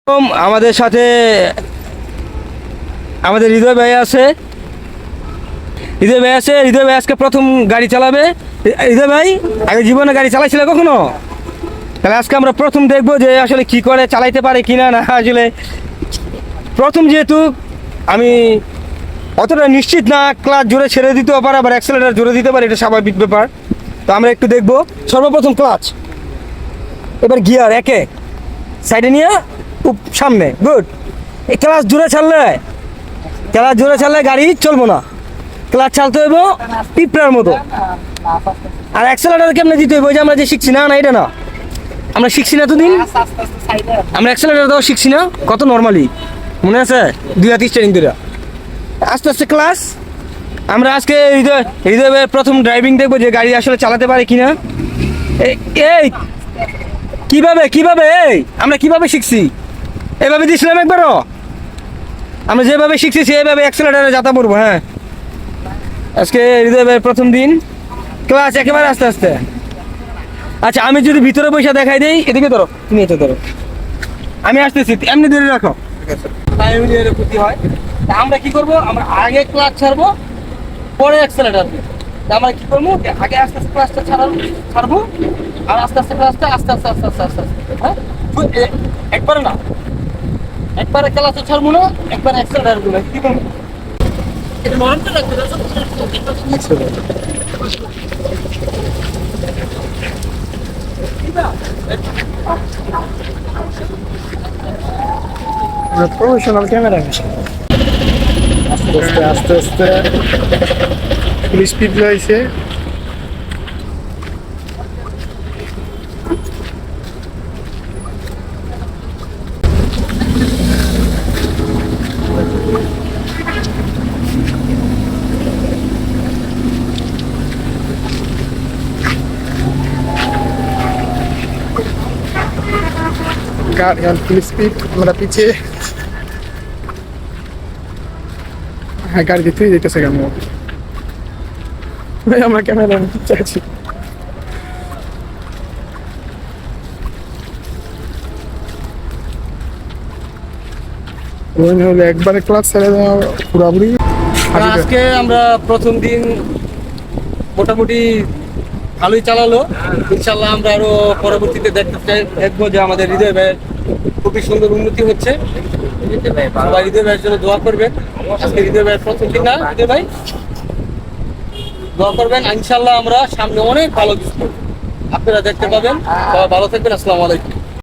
আমাদের সাথে আমাদের হৃদয় ভাই আছে। হৃদয় ভাই আজকে প্রথম গাড়ি চালাবে। হৃদয় ভাই আগে জীবনে গাড়ি চালাইছিল কখনো? তাহলে আজকে আমরা প্রথম দেখবো যে আসলে কি করে চালাইতে পারে কিনা। না আসলে প্রথম, যেহেতু আমি অতটা নিশ্চিত না, ক্লাচ জোরে ছেড়ে দিতেও পারে, আবার অ্যাক্সেলেটার জোরে দিতে পারে, এটা স্বাভাবিক ব্যাপার। তো আমরা একটু দেখবো। সর্বপ্রথম ক্লাচ, এবার গিয়ার একে সাইডে নিয়ে সামনে, গুড। এই ক্লাচ জোরে ছাড়লে গাড়ি চলবো না। ক্লাচ চালতে হইব পিঁপড়ার মতো। আর অ্যাক্সেলেটার কেমনে দিতে হইব, যে আমরা যে শিখছি না, এটা না, আমরা শিখছি না এতদিন, আমরা অ্যাক্সেলেটার দেওয়া শিখছি না কত নর্মালি, মনে আছে? 2 হাত স্টারিং ধরে আস্তে আস্তে ক্লাস। আমরা আজকে হৃদয় প্রথম ড্রাইভিং দেখবো, যে গাড়ি আসলে চালাতে পারে কিনা। এই কিভাবে আমরা কিভাবে শিখছি, এভাবে দিয়েছিলাম একবারও। আমরা যেভাবে শিখছি সেভাবে অ্যাক্সেলেটারে যাতা পড়বো। হ্যাঁ, আজকে হৃদয় প্রথম দিন, ক্লাস একেবারে আস্তে আস্তে। আচ্ছা, আমি যদি ভিতরে বসে দেখাই দিই, এদিকে ধরো, তুমি এটা ধরো, আমি আসতেছি, এমনি ধরে রাখো, ক্ষতি হয়। আমরা কি করবো, আমরা আগে ক্লাচ ছাড়বো, পরে অ্যাক্সেলেটার দিব। আমরা কি করবো, আগে আস্তে আস্তে ক্লাচটা ছাড়বো, আর আস্তে আস্তে ক্লাচটা আস্তে আস্তে আস্তে আস্তে আস্তে আস্তে, হ্যাঁ, একবারে না, একবারে ক্লাচটা ছাড়বো না, একবার অ্যাক্সেলেটার দিব। কি করবো, এটা নরমটা রাখতে প্রফেশনাল ক্যামেরা। আস্তে আস্তে আস্তে ফুল স্পিড রয়েছে। गाड़ी फुल स्पीड, আমরা পিছিয়ে। হ্যাঁ, গাড়ি দিতেই যেতেছে কেন ভাই, আমরা ক্যামেরা চাইছি। হলে একবারে ক্লাস ছেড়ে দেওয়া পুরাপুরি। আজকে আমরা প্রথম দিন মোটামুটি ভালোই চালালো। ইনশাল্লাহ আমরা আরো পরবর্তীতে দেখবো যে আমাদের হৃদয় ভাইয়ের খুবই সুন্দর উন্নতি হচ্ছে। সবাই হৃদয় ভাইয়ের জন্য দোয়া করবেন। আজকে হৃদয় ভাইয়ের প্রথম দিন না, হৃদয় ভাই দোয়া করবেন। ইনশাল্লাহ আমরা সামনে অনেক ভালো কিছু করবো, আপনারা দেখতে পাবেন। সবাই ভালো থাকবেন। আসসালামু আলাইকুম।